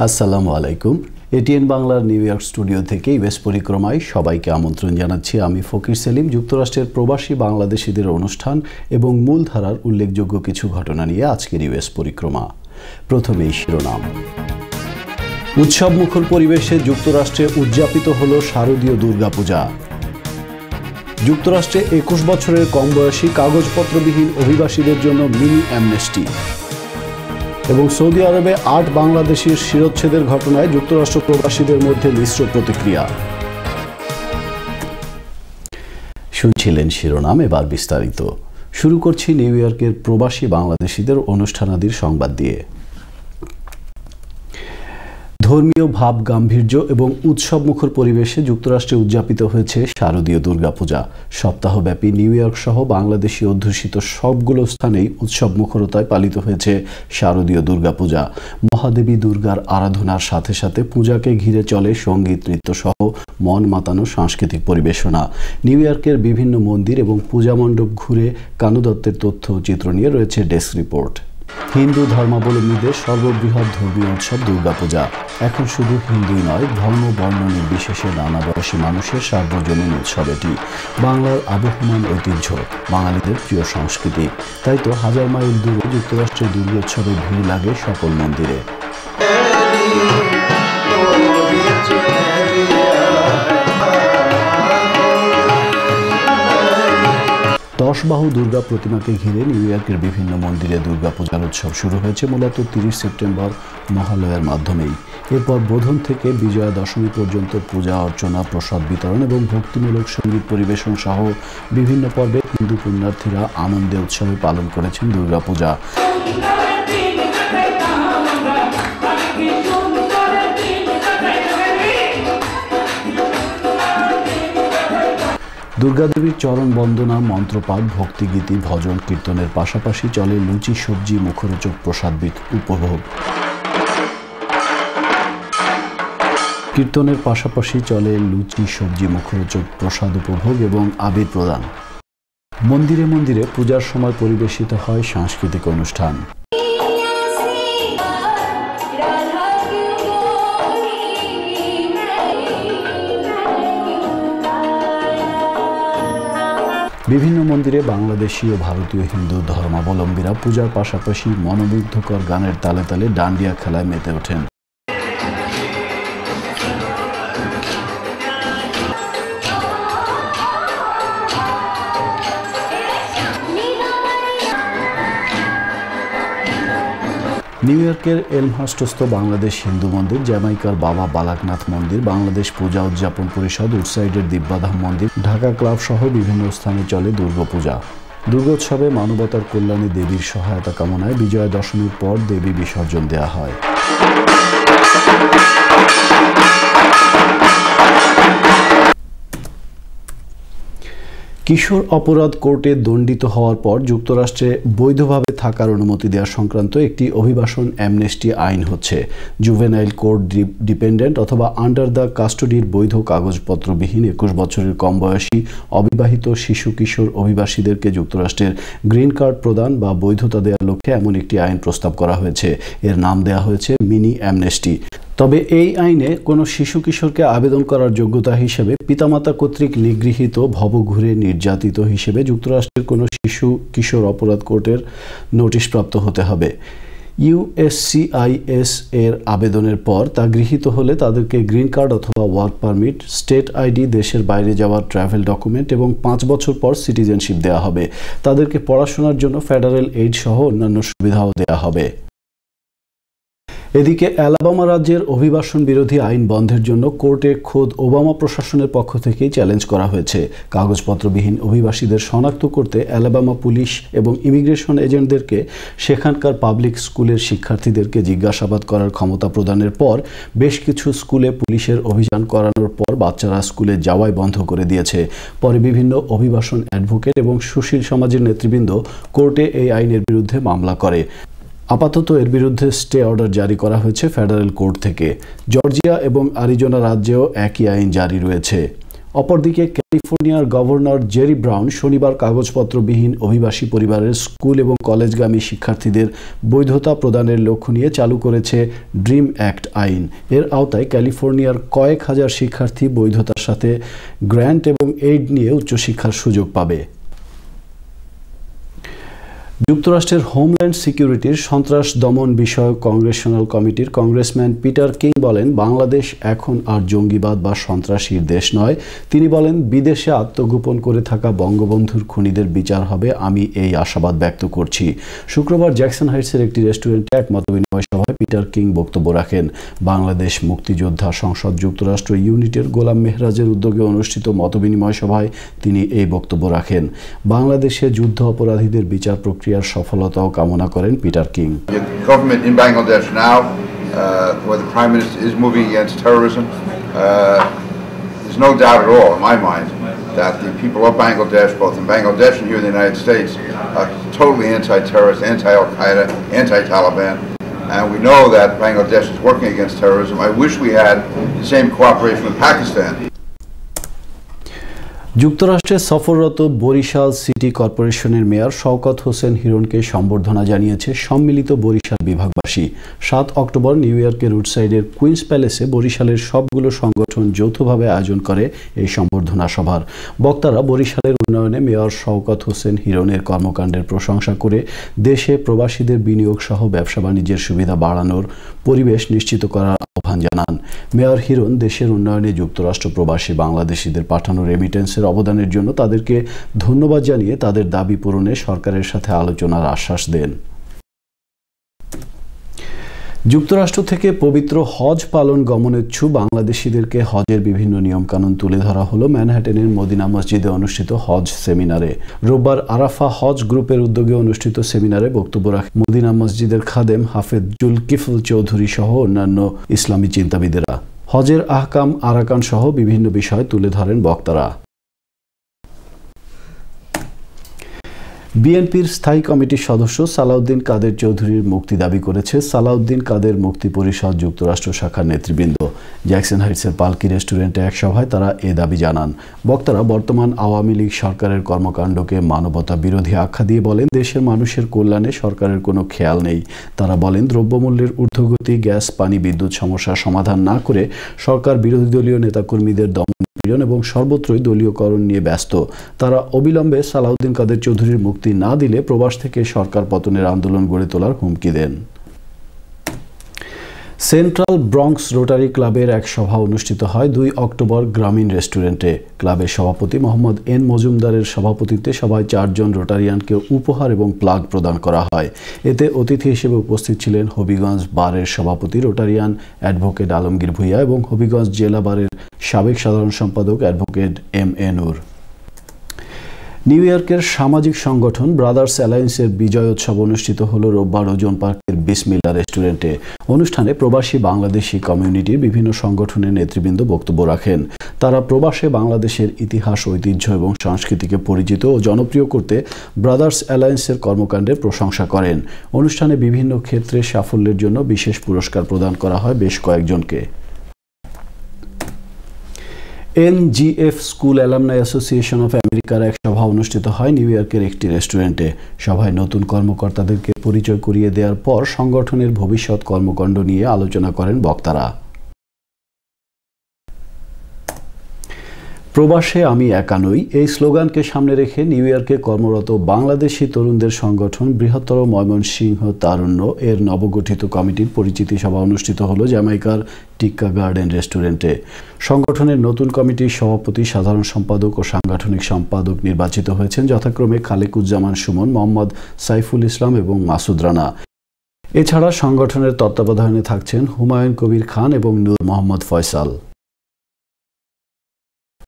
আসসালামু আলাইকুম। এটিএন বাংলার নিউ ইয়র্ক স্টুডিও থেকে ইউএস পরিক্রমায় সবাইকে আমন্ত্রণ জানাচ্ছি। আমি ফকির সেলিম। যুক্তরাষ্ট্রের প্রবাসী বাংলাদেশিদের অনুষ্ঠান এবং মূলধারার উল্লেখযোগ্য কিছু ঘটনা নিয়ে আজকের ইউএস পরিক্রমা। প্রথমেই শিরোনাম। উৎসবমুখর পরিবেশে যুক্তরাষ্ট্রে উদযাপিত হল শারদীয় দুর্গাপূজা। যুক্তরাষ্ট্রে 21 বছরের কম বয়সী কাগজপত্রবিহীন অভিবাসীদের জন্য মিনি অ্যামনেস্টি। এবং সৌদি আরবে 8 বাংলাদেশির শিরচ্ছেদের ঘটনায় যুক্তরাষ্ট্র প্রবাসীদের মধ্যে মিশ্র প্রতিক্রিয়া। শুনছিলেন শিরোনাম, এবার বিস্তারিত। শুরু করছি নিউ ইয়র্কের প্রবাসী বাংলাদেশিদের অনুষ্ঠানাদির সংবাদ দিয়ে। ধর্মীয় ভাব গাম্ভীর্য এবং উৎসবমুখর পরিবেশে যুক্তরাষ্ট্রে উদযাপিত হয়েছে শারদীয় দুর্গাপূজা। সপ্তাহব্যাপী নিউ ইয়র্ক সহ বাংলাদেশি অধ্যুষিত সবগুলো স্থানেই উৎসবমুখরতায় পালিত হয়েছে শারদীয় দুর্গাপূজা। মহাদেবী দুর্গার আরাধনার সাথে সাথে পূজাকে ঘিরে চলে সঙ্গীত নৃত্য সহ মন মাতানো সাংস্কৃতিক পরিবেশনা। নিউ ইয়র্কের বিভিন্ন মন্দির এবং পূজা মণ্ডপ ঘুরে কানু দত্তের তথ্য চিত্র নিয়ে রয়েছে ডেস্ক রিপোর্ট। হিন্দু ধর্মাবলম্বীদের সর্ববৃহৎ ধর্মীয় উৎসব দুর্গাপূজা এখন শুধু হিন্দুই নয়, ধর্ম বর্ণ নির্বিশেষে নানা বয়সী মানুষের সার্বজনীন উৎসব। এটি বাংলার আবহমান ঐতিহ্য, বাঙালিদের প্রিয় সংস্কৃতি। তাই তো হাজার মাইল দূরে যুক্তরাষ্ট্রের দুর্গোৎসবে ভিড় লাগে সকল মন্দিরে। 10 বাহু দুর্গা প্রতিমাকে ঘিরে নিউ ইয়র্কের বিভিন্ন মন্দিরে দুর্গাপূজার উৎসব শুরু হয়েছে মূলত 30 সেপ্টেম্বর মহালয়ার মাধ্যমেই। এরপর বোধন থেকে বিজয়া দশমী পর্যন্ত পূজা অর্চনা, প্রসাদ বিতরণ এবং ভক্তিমূলক সঙ্গীত পরিবেশন সহ বিভিন্ন পর্বে হিন্দু পুণ্যার্থীরা আনন্দে উৎসবে পালন করেছেন দুর্গাপূজা। দুর্গাদেবীর চরণ বন্দনা, মন্ত্রপাঠ, ভক্তিগীতি, ভজন কীর্তনের পাশাপাশি চলে লুচি সবজি মুখরোচক প্রসাদ উপভোগ। কীর্তনের পাশাপাশি চলে লুচি সবজি মুখরোচক প্রসাদ উপভোগ এবং আবির প্রদান। মন্দিরে মন্দিরে পূজার সময় পরিবেশিত হয় সাংস্কৃতিক অনুষ্ঠান। বিভিন্ন মন্দিরে বাংলাদেশি ও ভারতীয় হিন্দু ধর্মাবলম্বীরা পূজার পাশাপাশি মনোমুগ্ধকর গানের তালে তালে ডান্ডিয়া খেলায় মেতে ওঠেন। নিউ ইয়র্কের এলমহার্স্টস্থ বাংলাদেশ হিন্দু মন্দির, জ্যামাইকার বাবা বালাকনাথ মন্দির, বাংলাদেশ পূজা উদযাপন পরিষদ, উডসাইডের দিব্যাধাম মন্দির, ঢাকা ক্লাব সহ বিভিন্ন স্থানে চলে দুর্গাপূজা। দুর্গোৎসবে মানবতার কল্যাণে দেবীর সহায়তা কামনায় বিজয়া দশমীর পর দেবী বিসর্জন দেওয়া হয়। কিশোর অপরাধ কোর্টে দণ্ডিত হওয়ার পর যুক্তরাষ্ট্রে বৈধভাবে থাকার অনুমতি দেওয়া সংক্রান্ত একটি অভিবাসন অ্যামনেস্টি আইন হচ্ছে। জুভেনাইল কোর্ট ডিপেন্ডেন্ট অথবা আন্ডার দ্য কাস্টোডির বৈধ কাগজপত্রবিহীন 21 বছরের কম বয়সী অবিবাহিত শিশু কিশোর অভিবাসীদেরকে যুক্তরাষ্ট্রের গ্রিন কার্ড প্রদান বা বৈধতা দেওয়ার লক্ষ্যে এমন একটি আইন প্রস্তাব করা হয়েছে। এর নাম দেওয়া হয়েছে মিনি অ্যামনেস্টি। তবে এই আইনে কোনো শিশু কিশোরকে আবেদন করার যোগ্যতা হিসেবে পিতামাতা কর্তৃক নিগৃহীত, ভবঘুরে নির্যাতিত হিসেবে যুক্তরাষ্ট্রের কোনো শিশু কিশোর অপরাধ কোর্টের নোটিশপ্রাপ্ত হতে হবে। USCIS এর আবেদনের পর তা গৃহীত হলে তাদেরকে গ্রিন কার্ড অথবা ওয়ার্ক পারমিট, স্টেট আইডি, দেশের বাইরে যাওয়ার ট্রাভেল ডকুমেন্ট এবং 5 বছর পর সিটিজেনশিপ দেওয়া হবে। তাদেরকে পড়াশোনার জন্য ফেডারেল এইড সহ অন্যান্য সুবিধাও দেওয়া হবে। এদিকে অ্যালাবামা রাজ্যের অভিবাসন বিরোধী আইন বন্ধের জন্য কোর্টে খোদ ওবামা প্রশাসনের পক্ষ থেকেই চ্যালেঞ্জ করা হয়েছে। কাগজপত্রবিহীন অভিবাসীদের শনাক্ত করতে অ্যালাবামা পুলিশ এবং ইমিগ্রেশন এজেন্টদেরকে সেখানকার পাবলিক স্কুলের শিক্ষার্থীদেরকে জিজ্ঞাসাবাদ করার ক্ষমতা প্রদানের পর বেশ কিছু স্কুলে পুলিশের অভিযান করানোর পর বাচ্চারা স্কুলে যাওয়াই বন্ধ করে দিয়েছে। পরে বিভিন্ন অভিবাসন অ্যাডভোকেট এবং সুশীল সমাজের নেতৃবৃন্দ কোর্টে এই আইনের বিরুদ্ধে মামলা করে। আপাতত এর বিরুদ্ধে স্টে অর্ডার জারি করা হয়েছে ফেডারেল কোর্ট থেকে। জর্জিয়া এবং আরিজোনা রাজ্যেও একই আইন জারি রয়েছে। অপরদিকে ক্যালিফোর্নিয়ার গভর্নর জেরি ব্রাউন শনিবার কাগজপত্রবিহীন অভিবাসী পরিবারের স্কুল এবং কলেজগামী শিক্ষার্থীদের বৈধতা প্রদানের লক্ষ্য নিয়ে চালু করেছে ড্রিম অ্যাক্ট আইন। এর আওতায় ক্যালিফোর্নিয়ার কয়েক হাজার শিক্ষার্থী বৈধতার সাথে গ্র্যান্ট এবং এইড নিয়ে উচ্চশিক্ষার সুযোগ পাবে। যুক্তরাষ্ট্রের হোমল্যান্ড সিকিউরিটির সন্ত্রাস দমন বিষয়ক কংগ্রেশনাল কমিটির কংগ্রেসম্যান পিটার কিং বলেন, বাংলাদেশ এখন আর জঙ্গিবাদ বা সন্ত্রাসীর দেশ নয়। তিনি বলেন, বিদেশে আত্মগোপন করে থাকা বঙ্গবন্ধুর খুনিদের বিচার হবে, আমি এই আশাবাদ ব্যক্ত করছি। শুক্রবার জ্যাকসন হাইটসের একটি রেস্টুরেন্টে এক মতবিনিময় সভায় পিটার কিং বক্তব্য রাখেন। বাংলাদেশ মুক্তিযোদ্ধা সংসদ যুক্তরাষ্ট্র ইউনিটের গোলাম মেহরাজের উদ্যোগে অনুষ্ঠিত মতবিনিময় সভায় তিনি এই বক্তব্য রাখেন। বাংলাদেশে যুদ্ধ অপরাধীদের বিচার প্রক্রিয়ার সফলতাও কামনা করেন Peter king. Government in Bangladesh now, where the Prime Minister is moving against terrorism, there's no doubt at all in my mind that the people of Bangladesh, both in Bangladesh and here in the United States, are totally anti-terrorist, anti-Al-Qaeda, anti-Taliban. And we know that Bangladesh is working against terrorism. I wish we had the same cooperation with Pakistan. যুক্তরাষ্ট্রে সফররত Barishal city কর্পোরেশনের mayor Shawkat Hossain হিরণকে সম্বর্ধনা জানিয়েছে সম্মিলিত Barishal বিভাগবাসী। 7 October new ইয়র্কের রুটসাইডের queen's প্যালেসে বরিশালের সবগুলো সংগঠন যৌথভাবে আয়োজন করে এই সম্বর্ধনা সভার। বক্তারা বরিশালের উন্নয়নে মেয়র শওকত হোসেন হিরণের কর্মকাণ্ডের প্রশংসা করে দেশে প্রবাসীদের বিনিয়োগ সহ ব্যবসা বাণিজ্যের সুবিধা বাড়ানোর পরিবেশ নিশ্চিত করার আহ্বান জানান। মেয়র হিরণ দেশের উন্নয়নে যুক্তরাষ্ট্র প্রবাসী বাংলাদেশিদের পাঠানো রেমিটেন্সের অবদানের জন্য তাদেরকে ধন্যবাদ জানিয়ে তাদের দাবি পূরণে সরকারের সাথে আলোচনার আশ্বাস দেন। যুক্তরাষ্ট্র থেকে পবিত্র হজ পালন গমনেচ্ছু বাংলাদেশিদেরকে হজের বিভিন্ন নিয়মকানুন তুলে ধরা হলো ম্যানহাটনের মদিনা মসজিদে অনুষ্ঠিত হজ সেমিনারে। রোববার আরাফা হজ গ্রুপের উদ্যোগে অনুষ্ঠিত সেমিনারে বক্তব্য রাখেন মদিনা মসজিদের খাদেম হাফেজ জুলকিফল চৌধুরী সহ অন্যান্য ইসলামী চিন্তাবিদেরা। হজের আহকাম আরাকান সহ বিভিন্ন বিষয় তুলে ধরেন বক্তারা। বিএনপির স্থায়ী কমিটির সদস্য সালাউদ্দিন কাদের চৌধুরীর মুক্তি দাবি করেছে সালাউদ্দিন কাদের মুক্তি পরিষদ যুক্তরাষ্ট্র শাখার নেতৃবৃন্দ। জ্যাকসন হাইটসের পালকি রেস্টুরেন্টে এক সভায় তারা এ দাবি জানান। বক্তারা বর্তমান আওয়ামী লীগ সরকারের কর্মকাণ্ডকে মানবতা বিরোধী আখ্যা দিয়ে বলেন, দেশের মানুষের কল্যাণে সরকারের কোনো খেয়াল নেই। তারা বলেন, দ্রব্যমূল্যের ঊর্ধ্বগতি, গ্যাস, পানি, বিদ্যুৎ সমস্যার সমাধান না করে সরকার বিরোধী দলীয় নেতাকর্মীদের দমন এবং সর্বত্রই দলীয়করণ নিয়ে ব্যস্ত। তারা অবিলম্বে সালাউদ্দিন কাদের চৌধুরীর মুক্তি না দিলে প্রবাস থেকে সরকার পতনের আন্দোলন গড়ে তোলার হুমকি দেন। সেন্ট্রাল ব্রঙ্কস রোটারি ক্লাবের এক সভা অনুষ্ঠিত হয় 2 অক্টোবর গ্রামীণ রেস্টুরেন্টে। ক্লাবের সভাপতি মোহাম্মদ এন মজুমদারের সভাপতিত্বে সভায় 4 জন রোটারিয়ানকে উপহার এবং প্লাগ প্রদান করা হয়। এতে অতিথি হিসেবে উপস্থিত ছিলেন হবিগঞ্জ বারের সভাপতি রোটারিয়ান অ্যাডভোকেট আলমগীর ভূঁইয়া এবং হবিগঞ্জ জেলা বারের সাবেক সাধারণ সম্পাদক অ্যাডভোকেট M.A. নূর। নিউ ইয়র্কের সামাজিক সংগঠন ব্রাদার্স অ্যালায়েন্সের বিজয় উৎসব অনুষ্ঠিত হল রোববার ওজন পার্কের বিসমিল্লা রেস্টুরেন্টে। অনুষ্ঠানে প্রবাসী বাংলাদেশি কমিউনিটির বিভিন্ন সংগঠনের নেতৃবৃন্দ বক্তব্য রাখেন। তারা প্রবাসে বাংলাদেশের ইতিহাস, ঐতিহ্য এবং সংস্কৃতিকে পরিচিত ও জনপ্রিয় করতে ব্রাদার্স অ্যালায়েন্সের কর্মকাণ্ডের প্রশংসা করেন। অনুষ্ঠানে বিভিন্ন ক্ষেত্রে সাফল্যের জন্য বিশেষ পুরস্কার প্রদান করা হয় বেশ কয়েকজনকে। NGF school alumni association of আমেরিকার এক সভা অনুষ্ঠিত হয় নিউ ইয়র্কের একটি রেস্টুরেন্টে। সভায় নতুন কর্মকর্তাদেরকে পরিচয় করিয়ে দেওয়ার পর সংগঠনের ভবিষ্যৎ কর্মকাণ্ড নিয়ে আলোচনা করেন বক্তারা। প্রবাসে আমি একা নই এই স্লোগানকে সামনে রেখে নিউ ইয়র্কে কর্মরত বাংলাদেশি তরুণদের সংগঠন বৃহত্তর ময়মনসিংহ তারুণ্য এর নবগঠিত কমিটির পরিচিতি সভা অনুষ্ঠিত হলো জ্যামাইকার টিক্কা গার্ডেন রেস্টুরেন্টে। সংগঠনের নতুন কমিটির সভাপতি, সাধারণ সম্পাদক ও সাংগঠনিক সম্পাদক নির্বাচিত হয়েছেন যথাক্রমে খালেকুজ্জামান সুমন, মোহাম্মদ সাইফুল ইসলাম এবং মাসুদ রানা। এছাড়া সংগঠনের তত্ত্বাবধানে থাকছেন হুমায়ুন কবির খান এবং নূর মোহাম্মদ ফয়সাল।